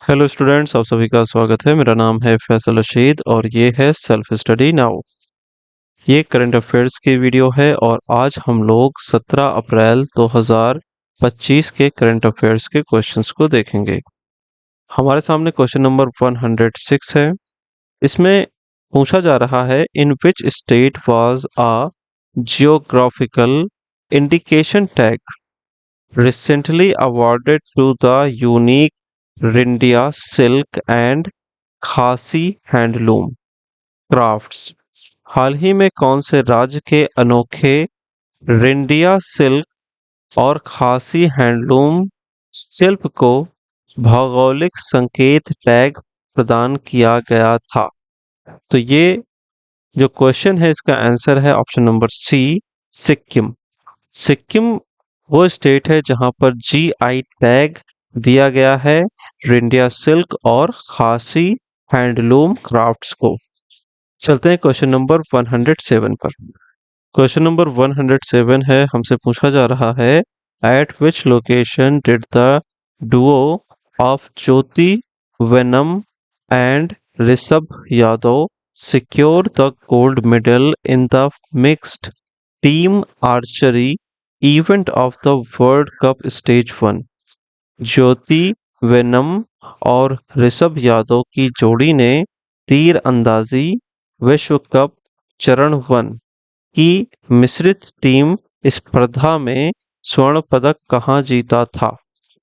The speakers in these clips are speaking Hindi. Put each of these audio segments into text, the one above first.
हेलो स्टूडेंट्स, आप सभी का स्वागत है। मेरा नाम है फैसल रशीद और ये है सेल्फ स्टडी नाउ। ये करंट अफेयर्स की वीडियो है और आज हम लोग 17 अप्रैल 2025 के करंट अफेयर्स के क्वेश्चंस को देखेंगे। हमारे सामने क्वेश्चन नंबर 106 है। इसमें पूछा जा रहा है, in which state was a geographical indication tag recently awarded to the unique Rindia silk and Khasi handloom crafts. हाल ही में कौन से राज्य के अनोखे रिंडिया सिल्क और खासी हैंडलूम शिल्प को भौगोलिक संकेत टैग प्रदान किया गया था? तो ये जो क्वेश्चन है इसका आंसर है option number C, Sikkim. Sikkim वो स्टेट है जहां पर जीआई टैग दिया गया है रिंडिया सिल्क और खासी हैंडलूम क्राफ्ट्स को। चलते हैं क्वेश्चन नंबर 107 पर। क्वेश्चन नंबर 107 है, हमसे पूछा जा रहा है, eight which location did the Duo of Jyoti venom and Rishabh Yadav secure the gold medal in the mixed team archery event of the world cup stage 1? Jyoti venom और ऋषभ यादव की जोड़ी ने तीर अंदाजी विश्व कप चरण 1 की मिश्रित टीम स्पर्धा में स्वर्ण पदक कहाँ जीता था?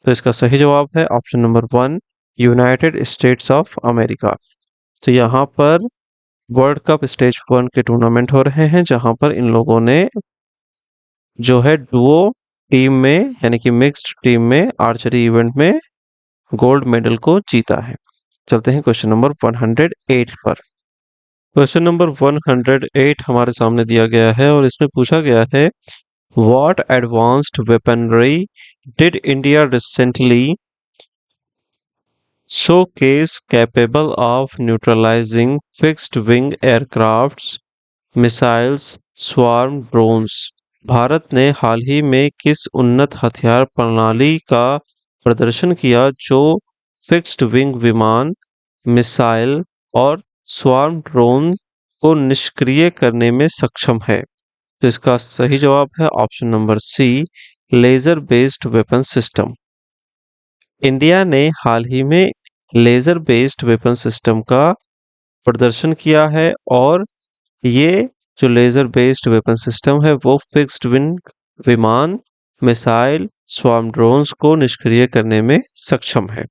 तो इसका सही जवाब है option number 1, United states of America. तो यहाँ पर वर्ल्ड कप स्टेज 1 के टूर्नामेंट हो रहे हैं जहां पर इन लोगों ने जो है डुओ टीम में यानी कि मिक्स्ड टीम में आर्चरी इवेंट में गोल्ड मेडल को जीता है। चलते हैं क्वेश्चन नंबर 108 पर। क्वेश्चन नंबर 108 हमारे सामने दिया गया है और इसमें पूछा गया है, what advanced weaponry did India recently showcase capable of neutralizing fixed wing aircrafts, missiles, swarm drones? Bharat ने हाल ही में किस उन्नत हथियार प्रणाली का प्रदर्शन किया जो फिक्स्ड विंग विमान, मिसाइल और स्वार्म ड्रोन को निष्क्रिय करने में सक्षम है? तो इसका सही जवाब है option number C, laser based weapon system. India ने हाल ही में लेजर बेस्ड वेपन सिस्टम का प्रदर्शन किया है और ये जो लेजर बेस्ड वेपन सिस्टम है वो फिक्स्ड विंग विमान, मिसाइल, स्वार्म ड्रोन्स को निष्क्रिय करने में सक्षम है।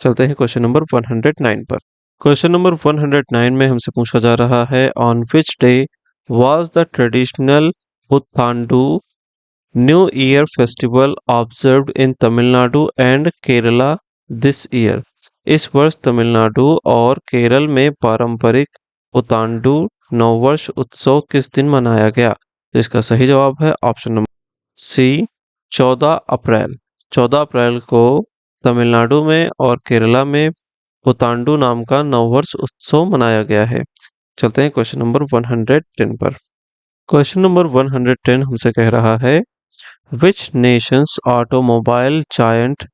चलते हैं क्वेश्चन नंबर 109 पर। क्वेश्चन नंबर 109 में हमसे पूछा जा रहा है, on which day was the traditional Puthandu new year festival observed in Tamil Nadu and Kerala this year? इस वर्ष तमिलनाडु और केरल में पारंपरिक पुतांडु नववर्ष उत्सव किस दिन मनाया गया? तो इसका सही जवाब है ऑप्शन नंबर सी, 14 अप्रैल। 14 अप्रैल को तमिलनाडु में और केरला में पुतांडु नाम का नववर्ष उत्सव मनाया गया है। चलते हैं क्वेश्चन नंबर 110 पर। क्वेश्चन नंबर 110 हमसे कह रहा है, which nation's automobile giant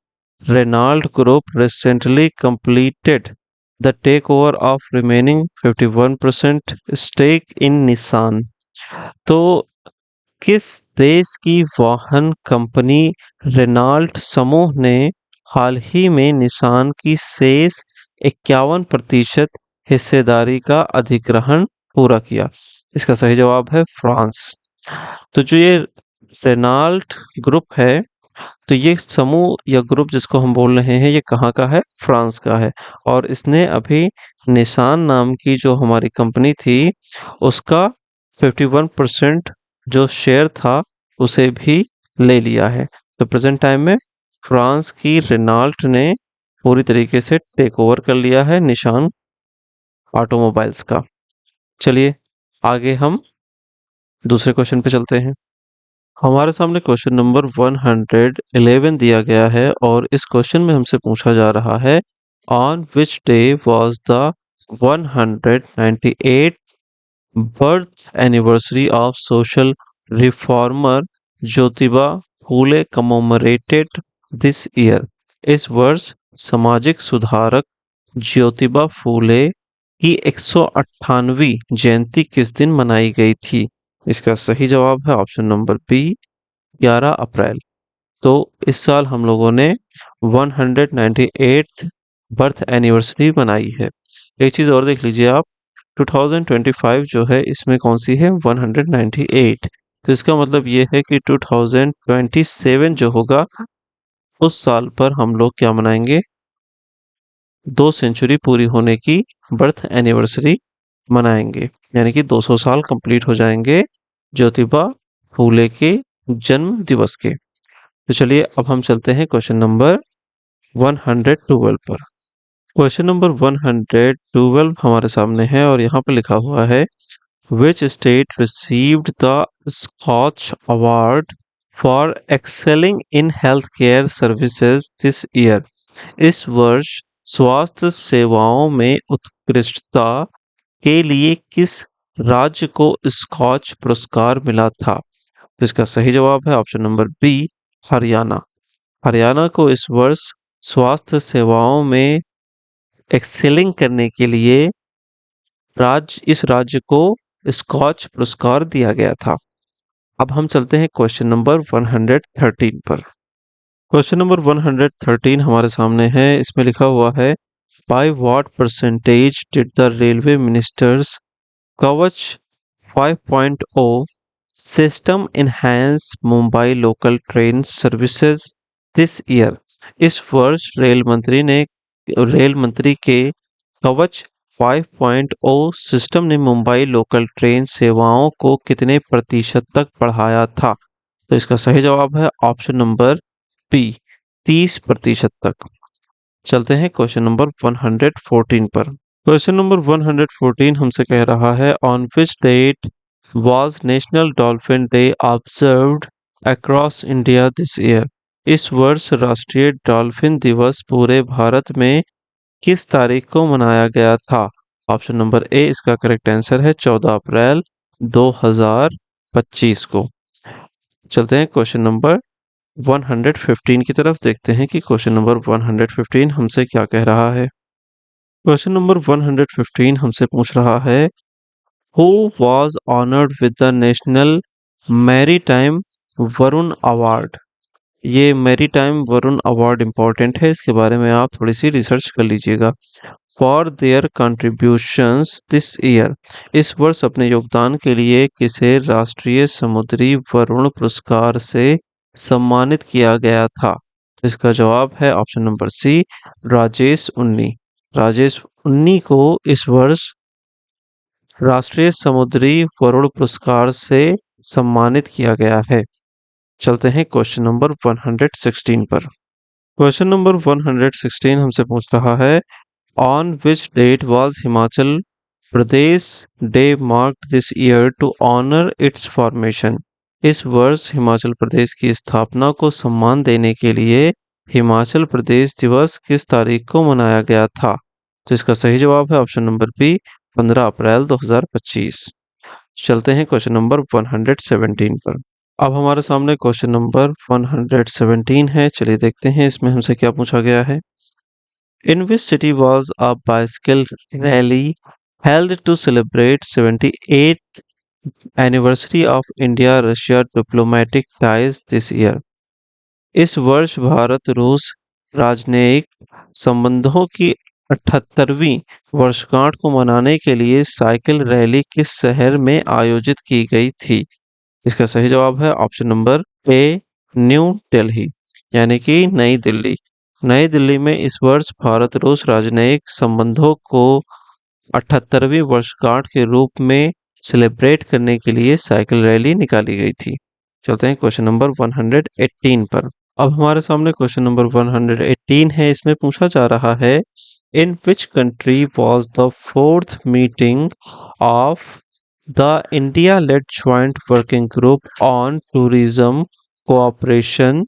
Renault Group recently completed the takeover of remaining 51% stake in Nissan? तो किस देश की वाहन कंपनी रेनाल्ट समूह ने हाल ही में निसान की शेष 51% हिस्सेदारी का अधिग्रहण पूरा किया? इसका सही जवाब है फ्रांस। तो जो ये रेनाल्ट ग्रुप है, तो ये समूह या ग्रुप जिसको हम बोल रहे हैं ये कहाँ का है? फ्रांस का है। और इसने अभी निसान नाम की जो हमारी कंपनी थी उसका 51% जो शेयर था उसे भी ले लिया है। तो प्रेजेंट टाइम में फ्रांस की रेनाल्ट ने पूरी तरीके से टेक ओवर कर लिया है निशान ऑटोमोबाइल्स का। चलिए आगे हम दूसरे क्वेश्चन पे चलते हैं। हमारे सामने क्वेश्चन नंबर 111 दिया गया है और इस क्वेश्चन में हमसे पूछा जा रहा है, on which day was the 198th birth anniversary of social reformer Jyotiba Phule commemorated this year? इस वर्ष सामाजिक सुधारक ज्योतिबा फूले की 198वीं जयंती किस दिन मनाई गई थी? इसका सही जवाब है ऑप्शन नंबर बी, 11 अप्रैल। तो इस साल हम लोगों ने 198th बर्थ एनिवर्सरी मनाई है। एक चीज और देख लीजिए आप, 2025 जो है इसमें कौन सी है? 198। तो इसका मतलब ये है कि 2027 जो होगा उस साल पर हम लोग क्या मनाएंगे? 2 सेंचुरी पूरी होने की बर्थ एनिवर्सरी मनाएंगे, यानी कि 200 साल कंप्लीट हो जाएंगे ज्योतिबा फूले के जन्म दिवस के। तो चलिए अब हम चलते हैं क्वेश्चन नंबर 112 पर। क्वेश्चन नंबर 112 हमारे सामने है और यहाँ पर लिखा हुआ है, which state received the Skoch award for excelling in health care services this year? इस वर्ष स्वास्थ्य सेवाओं में उत्कृष्टता के लिए किस राज्य को स्कॉच पुरस्कार मिला था? तो इसका सही जवाब है option number B, Haryana. Haryana को इस वर्ष स्वास्थ्य सेवाओं में एक्सेलिंग करने के लिए इस राज्य को स्कॉच पुरस्कार दिया गया था। अब हम चलते हैं क्वेश्चन नंबर 113 पर। क्वेश्चन नंबर 113 हमारे सामने है। इसमें लिखा हुआ है, by what percentage did the railway ministers कवच 5.0 system enhance Mumbai local train services this year? इस वर्ष रेल मंत्री के कवच 5.0 सिस्टम ने मुंबई लोकल ट्रेन सेवाओं को कितने प्रतिशत तक बढ़ाया था? तो इसका सही जवाब है ऑप्शन नंबर बी, 30% तक। चलते हैं क्वेश्चन नंबर 114 पर। क्वेश्चन नंबर 114 हमसे कह रहा है, on which date was National Dolphin Day observed across India this year? इस वर्ष राष्ट्रीय डॉल्फिन दिवस पूरे भारत में किस तारीख को मनाया गया था? ऑप्शन नंबर ए इसका करेक्ट आंसर है 14 अप्रैल 2025 को। चलते हैं क्वेश्चन नंबर 115 की तरफ, देखते हैं कि क्वेश्चन नंबर 115 हमसे क्या कह रहा है। क्वेश्चन नंबर 115 हमसे पूछ रहा है, who was honoured with the national maritime Varun award? ये मैरीटाइम वरुण अवार्ड इंपॉर्टेंट है, इसके बारे में आप थोड़ी सी रिसर्च कर लीजिएगा। For their contributions this year, इस वर्ष अपने योगदान के लिए किसे राष्ट्रीय समुद्री वरुण पुरस्कार से सम्मानित किया गया था? तो इसका जवाब है ऑप्शन नंबर सी, राजेश उन्नी। राजेश उन्नी को इस वर्ष राष्ट्रीय समुद्री वरुण पुरस्कार से सम्मानित किया गया है। चलते हैं क्वेश्चन नंबर 116 पर। क्वेश्चन नंबर 116 हमसे पूछ रहा है, on which date was Himachal Pradesh Day marked this year to honour its formation? इस वर्ष हिमाचल प्रदेश की स्थापना को सम्मान देने के लिए हिमाचल प्रदेश दिवस किस तारीख को मनाया गया था? तो इसका सही जवाब है ऑप्शन नंबर बी, 15 अप्रैल 2025। चलते हैं क्वेश्चन नंबर 117 पर। अब हमारे सामने क्वेश्चन नंबर 117 है। चलिए देखते हैं इसमें हमसे क्या पूछा गया है। In which city was a bicycle rally held to celebrate 78th anniversary of India Russia diplomatic ties this year? इस वर्ष भारत रूस राजनयिक संबंधों की 78वीं वर्षगांठ को मनाने के लिए साइकिल रैली किस शहर में आयोजित की गई थी? इसका सही जवाब है ऑप्शन नंबर ए, न्यू दिल्ली, यानी कि नई दिल्ली। नई दिल्ली में इस वर्ष भारत रूस राजनयिक संबंधों को 78वीं वर्षगांठ के रूप में सेलिब्रेट करने के लिए साइकिल रैली निकाली गई थी। चलते हैं क्वेश्चन नंबर 118 पर। अब हमारे सामने क्वेश्चन नंबर 118 है। इसमें पूछा जा रहा है, in which country was the fourth meeting of the India led joint working group on tourism cooperation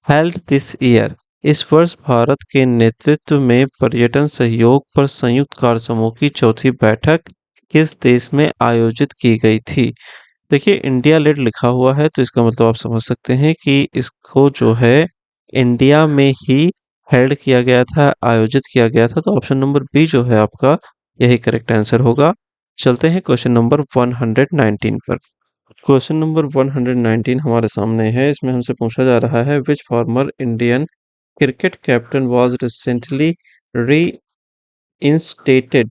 held this year? इस वर्ष भारत के नेतृत्व में पर्यटन सहयोग पर संयुक्त कार्य समूह की चौथी बैठक किस देश में आयोजित की गई थी? देखिए इंडिया लेड लिखा हुआ है तो इसका मतलब आप समझ सकते हैं कि इसको जो है इंडिया में ही हेल्ड किया गया था, आयोजित किया गया था, तो ऑप्शन नंबर बी जो है आपका यही करेक्ट आंसर होगा। चलते हैं क्वेश्चन नंबर 119 पर। क्वेश्चन नंबर 119 हमारे सामने है। इसमें हमसे पूछा जा रहा है which former Indian cricket captain was recently reinstated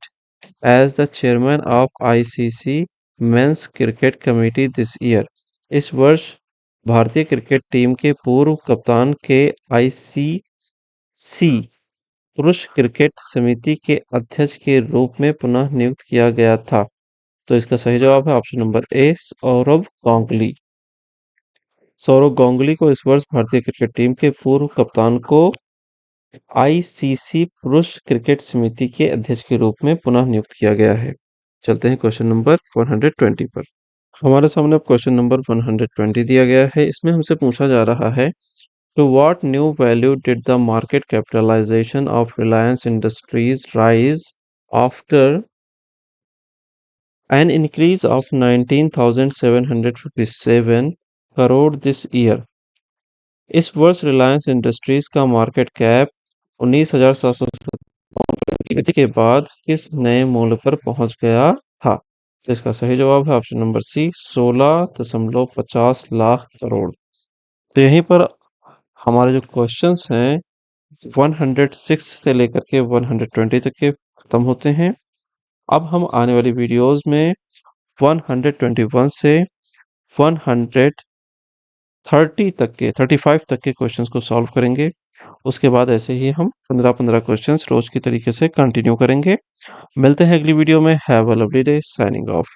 as the chairman of ICC men's cricket committee this year. इस वर्ष भारतीय क्रिकेट टीम के पूर्व कप्तान के आईसीसी पुरुष क्रिकेट समिति के अध्यक्ष के रूप में पुनः नियुक्त किया गया था। तो इसका सही जवाब है option number A, Sourav Ganguly. Sourav Ganguly को इस वर्ष भारतीय क्रिकेट टीम के पूर्व कप्तान को आईसीसी पुरुष क्रिकेट समिति के अध्यक्ष के रूप में पुनः नियुक्त किया गया है। चलते हैं क्वेश्चन नंबर 120 पर। हमारे सामने अब क्वेश्चन नंबर 120 दिया गया है। इसमें हमसे पूछा जा रहा है to what new value did the market capitalization of Reliance Industries rise after an increase of 19,757 crore this year? इस वर्ष रिलायंस इंडस्ट्रीज का मार्केट कैप 19,757 की वृद्धि के बाद किस नए मूल्य पर पहुंच गया था? तो इसका सही जवाब है option number C, 16.50 lakh crore. तो यहीं पर हमारे जो क्वेश्चंस हैं 106 से लेकर के 120 तक के खत्म होते हैं। अब हम आने वाली वीडियोस में 121 से 130 तक के 35 तक के क्वेश्चंस को सॉल्व करेंगे। उसके बाद ऐसे ही हम 15-15 क्वेश्चंस रोज की तरीके से कंटिन्यू करेंगे। मिलते हैं अगली वीडियो में। Have a lovely day. Signing off.